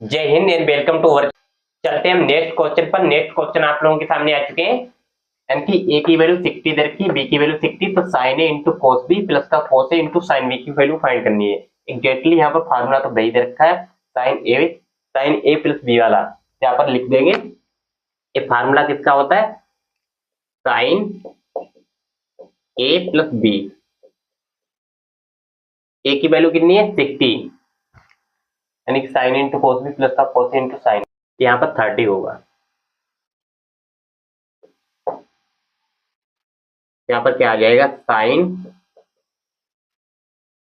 जय Hind and welcome to work. चलते हैं हम नेक्स्ट क्वेश्चन पर। नेक्स्ट क्वेश्चन आप लोगों के सामने आ चुके हैं। यानी कि ए की वैल्यू 60 दे रखी, बी की वैल्यू 60, तो sign A into cos B plus का कोस ए इंटू साइन बी की वैल्यू फाइंड करनी है। एग्जैक्टली यहाँ पर फार्मूला तो वही दे रखा है, साइन ए प्लस बी वाला। यहाँ पर लिख देंगे। ये फार्मूला किसका होता है? Sine A plus B. A की वैल्यू कितनी है? 60, यानी कि sine into cos B plus का कोस इंटू साइन, यहाँ पर 30 होगा। यहाँ पर क्या आ जाएगा? साइन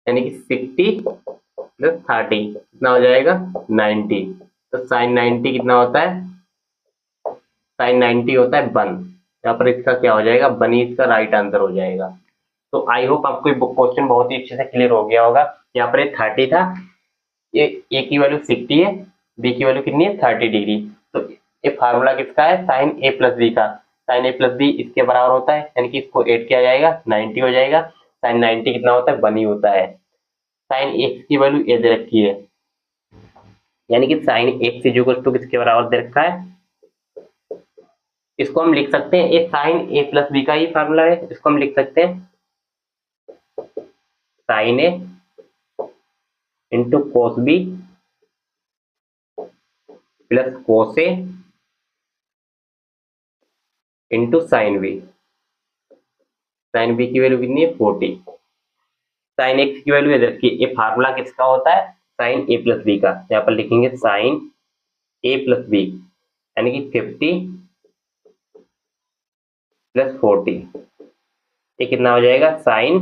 यानी कि 60 प्लस 30 कितना हो जाएगा? 90। तो साइन 90 कितना होता है? साइन 90 होता है 1। यहाँ पर इसका क्या हो जाएगा? 1 ही इसका राइट आंसर हो जाएगा। तो आई होप आपको ये क्वेश्चन बहुत ही अच्छे से क्लियर हो गया होगा। यहाँ पर ये 30 था, ये ए की वैल्यू 60 है, बी की वैल्यू कितनी है? 30 डिग्री। तो ये फार्मूला किसका है? साइन ए प्लस बी का। साइन ए प्लस बी इसके बराबर होता है, यानी कि इसको ऐड किया जाएगा, 90 हो जाएगा। साइन 90 कितना होता है? 1 ही होता है। साइन एक्स की वैल्यू ए दे रखी है, यानी कि sine X is equal to किसके बराबर दे रखा है? इसको हम लिख सकते हैं, ये साइन ए प्लस बी का ही फार्मूला है। इसको हम लिख सकते हैं sine A into cos B plus cos A into sine B. Sine B की वैल्यू कितनी है? 40। साइन एक्स की वैल्यू इधर की। ये फार्मूला किसका होता है? साइन ए प्लस बी का। यहाँ पर लिखेंगे साइन ए प्लस बी, यानी कि 50 प्लस 40, ये कितना हो जाएगा? Sine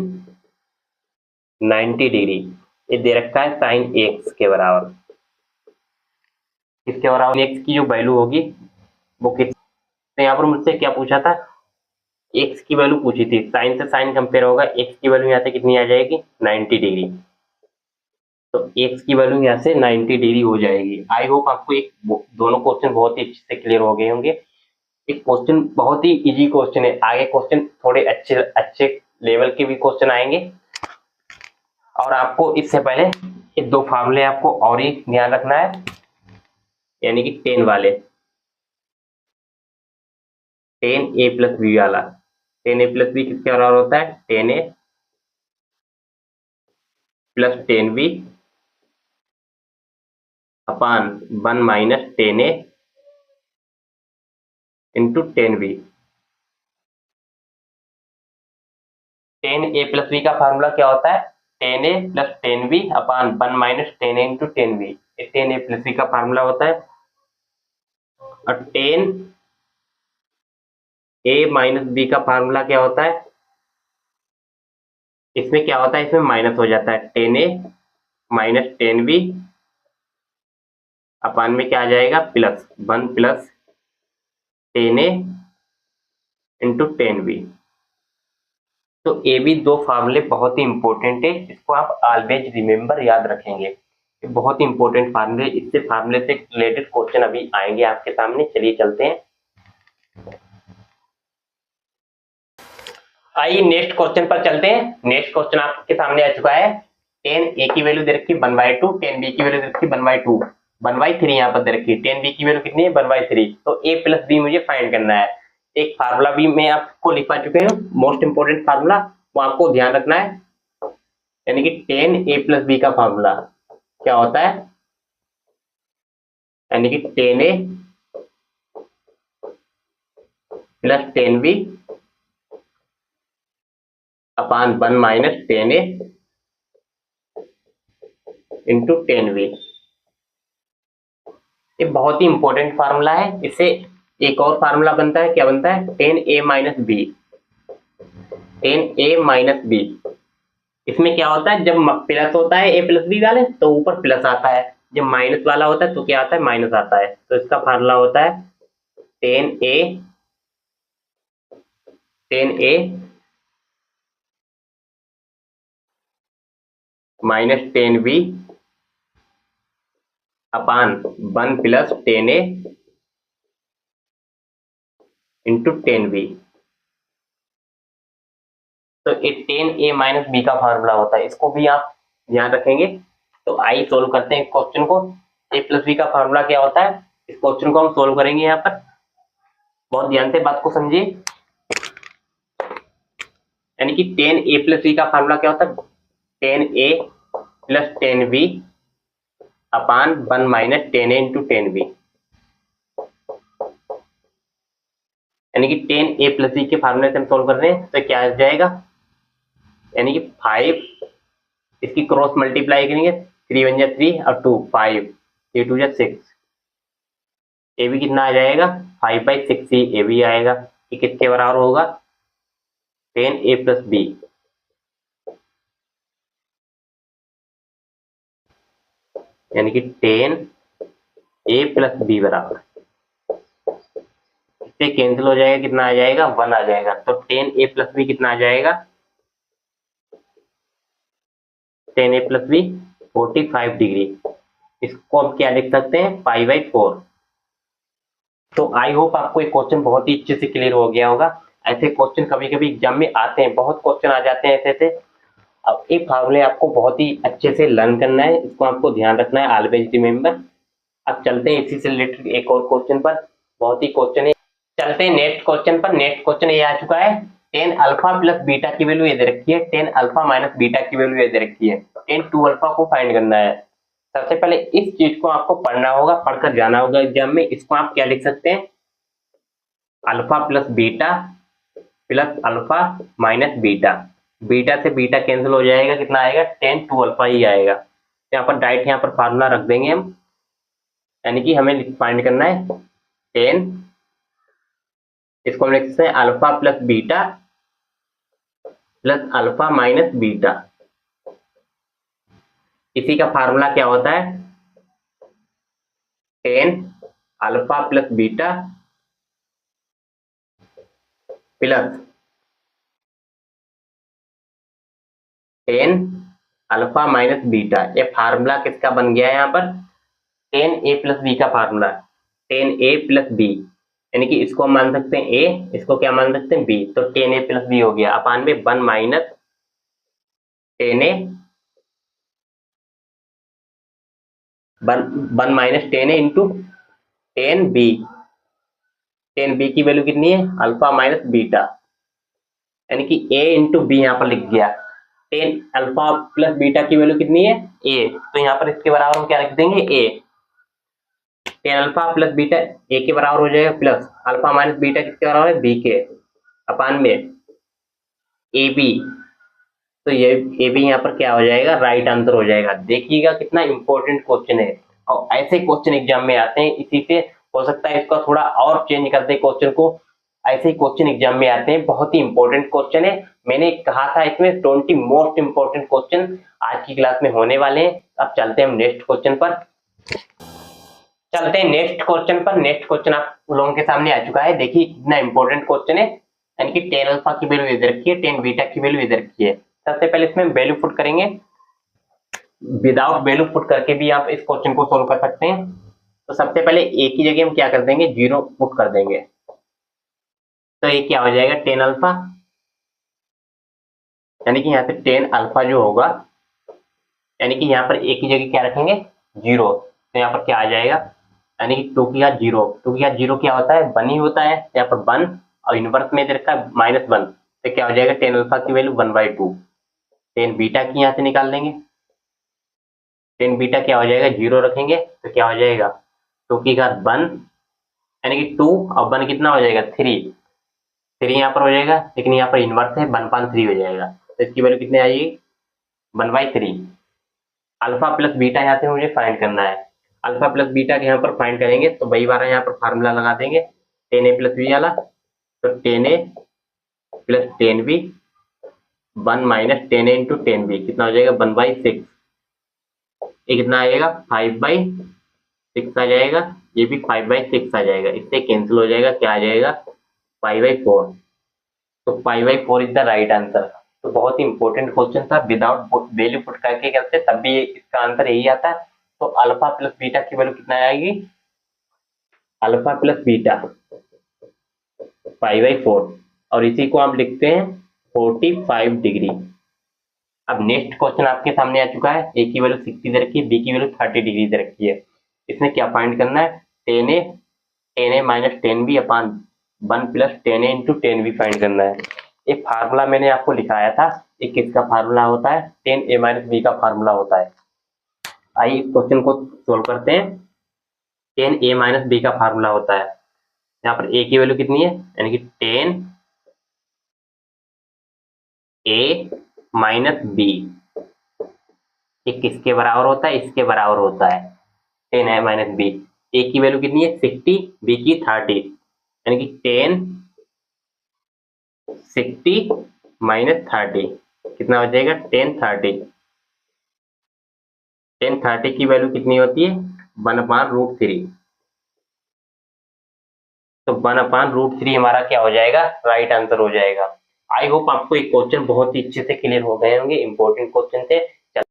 90 degree. ये दे रखा है साइन एक्स के बराबर। इसके बराबर एक्स की जो वैल्यू होगी वो किस, तो यहाँ पर मुझसे क्या पूछा था? एक्स की वैल्यू पूछी थी। साइन से साइन कंपेयर होगा, एक्स की वैल्यू यहाँ से कितनी आ जाएगी? 90 डिग्री। तो एक्स की वैल्यू यहाँ से 90 डिग्री हो जाएगी। आई होप आपको एक दोनों क्वेश्चन बहुत ही अच्छे से क्लियर हो गए होंगे। एक क्वेश्चन बहुत ही इजी क्वेश्चन है, आगे क्वेश्चन थोड़े अच्छे अच्छे लेवल के भी क्वेश्चन आएंगे। और आपको इससे पहले ये 2 फार्मूले आपको और ही ध्यान रखना है, यानी कि 10 वाले, 10 ए प्लस बी वाला। 10 ए प्लस बी किसके बराबर होता है? 10 ए प्लस 10 बी अपान 1 माइनस 10 ए इंटू 10 बी। 10 ए प्लस बी का फार्मूला क्या होता है? 10 ए प्लस 10 बी अपान 1 माइनस 10 ए इंटू 10 बी। 10 ए प्लस बी का फार्मूला होता है। और 10 ए माइनस बी का फार्मूला क्या होता है? इसमें क्या होता है? इसमें माइनस हो जाता है। 10 ए माइनस 10 बी अपान में क्या आ जाएगा? प्लस 1 प्लस 10 ए इंटू 10 बी। तो ये भी 2 फार्मूले बहुत ही इंपॉर्टेंट है, इसको आप ऑलवेज रिमेंबर, याद रखेंगे। ये बहुत ही इंपॉर्टेंट फार्मूले, इससे फार्मूले से रिलेटेड क्वेश्चन अभी आएंगे आपके सामने। चलिए चलते हैं। आइए नेक्स्ट क्वेश्चन पर चलते हैं। नेक्स्ट क्वेश्चन आपके सामने आ चुका है। 10 ए की वैल्यू दे रखी 1/2, 10 बी की वैल्यू दे रखी 1/2, 1/3 यहाँ पर दे रखी है। 10 बी की वैल्यू कितनी है? 1/3। तो ए प्लस बी मुझे फाइंड करना है। एक फार्मूला भी मैं आपको लिखवा चुके हूँ, मोस्ट इंपोर्टेंट फार्मूला, वो आपको ध्यान रखना है। यानी कि 10 ए प्लस बी का फार्मूला क्या होता है? यानी कि 10 ए प्लस 10 बी अपान 1 माइनस 10 ए इंटू 10 बी। ये बहुत ही इंपॉर्टेंट फार्मूला है। इससे एक और फार्मूला बनता है, क्या बनता है? 10 ए माइनस बी, 10 ए माइनस बी। इसमें क्या होता है? जब प्लस होता है ए प्लस बी वाले तो ऊपर प्लस आता है, जब माइनस वाला होता है तो क्या आता है? माइनस आता है। तो इसका फार्मूला होता है 10 ए माइनस 10 बी अपान 1 प्लस 10 ए इंटू 10 बी। तो ये 10 ए माइनस बी का फार्मूला होता है, इसको भी आप ध्यान रखेंगे। तो आइए सोल्व करते हैं क्वेश्चन को। ए प्लस बी का फार्मूला क्या होता है, इस क्वेश्चन को हम सोल्व करेंगे। यहाँ पर बहुत ध्यान से बात को समझिए, यानी कि 10a प्लस बी का फार्मूला क्या होता है, 10a प्लस 10b अपान 1 माइनस 10a इंटू 10b, यानी कि 10a प्लस बी के फार्मूले से हम सोल्व कर रहे हैं तो क्या आ जाएगा, यानी कि 5 इसकी क्रॉस मल्टीप्लाई करेंगे, 3 1 जा 3 और 2 5, 3 2 जा 6, ए बी कितना आ जाएगा 5/6 ही ए बी आएगा, कि किसके बराबर होगा 10a प्लस बी, यानी कि 10a प्लस बी बराबर, इससे कैंसिल हो जाएगा, कितना आ जाएगा 1 आ जाएगा, तो 10a प्लस बी कितना आ जाएगा 10a प्लस बी 45 डिग्री, इसको हम क्या लिख सकते हैं π/4। तो आई होप आपको ये क्वेश्चन बहुत ही अच्छे से क्लियर हो गया होगा। ऐसे क्वेश्चन कभी कभी एग्जाम में आते हैं, बहुत क्वेश्चन आ जाते हैं ऐसे। अब ये फार्मूले आपको बहुत ही अच्छे से लर्न करना है, इसको आपको ध्यान रखना है, ऑलवेज रिमेंबर। अब चलते हैं इसी से रिलेटेड एक और क्वेश्चन पर, बहुत ही क्वेश्चन है। चलते हैं नेक्स्ट क्वेश्चन पर। नेक्स्ट क्वेश्चन ये आ चुका है, 10 अल्फा प्लस बीटा की वैल्यू ये दे रखी है, 10 अल्फा माइनस बीटा की वैल्यू ये दे रखी है, 10 2 अल्फा को फाइंड करना है। सबसे पहले इस चीज को आपको पढ़ना होगा, पढ़कर जाना होगा एग्जाम में। इसको आप क्या लिख सकते हैं, alpha plus beta plus alpha minus beta, beta से बीटा कैंसिल हो जाएगा, कितना आएगा 10 2 अल्फा ही आएगा। यहाँ पर डायरेक्ट यहाँ पर फार्मूला रख देंगे हम, यानी कि हमें फाइंड करना है 10, इसको हम लिख सकते हैं alpha plus beta plus alpha minus beta. इसी का फार्मूला क्या होता है 10 alpha plus beta plus 10 alpha minus beta. ये फार्मूला किसका बन गया है यहाँ पर 10a प्लस बी का फार्मूला, 10a प्लस बी, यानी कि इसको हम मान सकते हैं a, इसको क्या मान सकते हैं b, तो 10a प्लस बी हो गया अपान में 1 minus 10a 1 minus 10a into 10b, 10b की वैल्यू कितनी है अल्फा माइनस बीटा, यानी कि a इंटू बी यहाँ पर लिख गया। 10 अल्फा प्लस बीटा की वैल्यू कितनी है a, तो यहाँ पर इसके बराबर हम क्या लिख देंगे a, 10 alpha plus beta a के बराबर हो जाएगा, प्लस अल्फा माइनस बीटा किसके बराबर है b के, अपान में ए बी, तो ये ए बी यहाँ पर क्या हो जाएगा राइट आंसर हो जाएगा। देखिएगा कितना इंपॉर्टेंट क्वेश्चन है, और ऐसे क्वेश्चन एग्जाम में आते हैं, इसी से हो सकता है इसका थोड़ा और चेंज करते क्वेश्चन को, ऐसे ही क्वेश्चन एग्जाम में आते हैं, बहुत ही इंपॉर्टेंट क्वेश्चन है। मैंने कहा था इसमें 20 मोस्ट इंपॉर्टेंट क्वेश्चन आज की क्लास में होने वाले हैं। अब चलते हैं हम नेक्स्ट क्वेश्चन पर। चलते हैं नेक्स्ट क्वेश्चन पर। नेक्स्ट क्वेश्चन आप लोगों के सामने आ चुका है, देखिए कितना इंपॉर्टेंट क्वेश्चन है, यानी कि 10 अल्फा की वैल्यू इधर रखी है, 10 बीटा की वैल्यू इधर रखी है। सबसे पहले इसमें वैल्यू पुट करेंगे, विदाउट वैल्यू पुट करके भी आप इस क्वेश्चन को सोल्व कर सकते हैं। तो सबसे पहले ए की जगह हम क्या कर देंगे 0 पुट कर देंगे, तो ये क्या हो जाएगा 10 अल्फा, यानी कि यहाँ पे 10 अल्फा जो होगा, यानी कि यहाँ पर ए की जगह क्या रखेंगे 0, तो यहाँ पर क्या आ जाएगा, यानी कि 2 की घात 0, 2 की घात 0 क्या होता है 1 ही होता है, यहाँ पर 1 और इनवर्स में दे रखा है -1, तो क्या हो जाएगा 10 अल्फा की वैल्यू 1/2। 10 बीटा की यहाँ से निकाल देंगे, 10 बीटा क्या हो जाएगा 0 रखेंगे, तो क्या हो जाएगा 2 की घात 1, यानी कि 2 और 1 कितना हो जाएगा 3 यहाँ पर हो जाएगा, लेकिन यहाँ पर इनवर्स है 1/3 हो जाएगा, तो इसकी वैल्यू कितनी आएगी 1/3। अल्फा प्लस बीटा यहाँ से मुझे फाइंड करना है, अल्फा प्लस बीटा के यहाँ पर फाइंड करेंगे तो वही बार यहाँ पर फार्मूला लगा देंगे 10a प्लस बी वाला, तो 10a plus 10b 1 minus 10a into 10b कितना हो जाएगा 1/6, ये कितना आएगा 5/6 आ जाएगा, ये भी 5/6 आ जाएगा, इससे कैंसिल हो जाएगा, क्या आ जाएगा 5/4, तो 5/4 इज द राइट आंसर। तो बहुत ही इंपॉर्टेंट क्वेश्चन था, विदाउट वैल्यू पुट करके करते तब भी इसका आंसर यही आता है। तो अल्फा प्लस बीटा की वैल्यू कितना आएगी, अल्फा प्लस बीटा 5/4, और इसी को आप लिखते हैं 45 डिग्री। अब नेक्स्ट क्वेश्चन आपके सामने आ चुका है, ए की वैल्यू 60 दे रखी है, बी की वैल्यू 30 डिग्री दे रखी है। इसमें क्या फाइंड करना है, टेन ए माइनस टेन बी अपान 1 प्लस टेन ए इंटू टेन बी फाइंड करना है। एक फार्मूला मैंने आपको लिखाया था, ये किसका फार्मूला होता है, टेन ए माइनस बी का फार्मूला होता है। आइए इस क्वेश्चन को सोल्व करते हैं। टेन ए माइनस बी का फार्मूला होता है, यहाँ पर ए की वैल्यू कितनी है, यानी कि टेन ए माइनस बी, ये किसके बराबर होता है, इसके बराबर होता है, ten A minus B. A की वैल्यू कितनी है 60, बी की 30, यानी कि 10 60 माइनस 30 कितना हो जाएगा 10 30। 10 30 की वैल्यू कितनी होती है 1/√3, तो 1/√3 हमारा क्या हो जाएगा, राइट आंसर हो जाएगा। आई होप आपको एक क्वेश्चन बहुत ही अच्छे से क्लियर हो गए होंगे, इंपॉर्टेंट क्वेश्चन थे।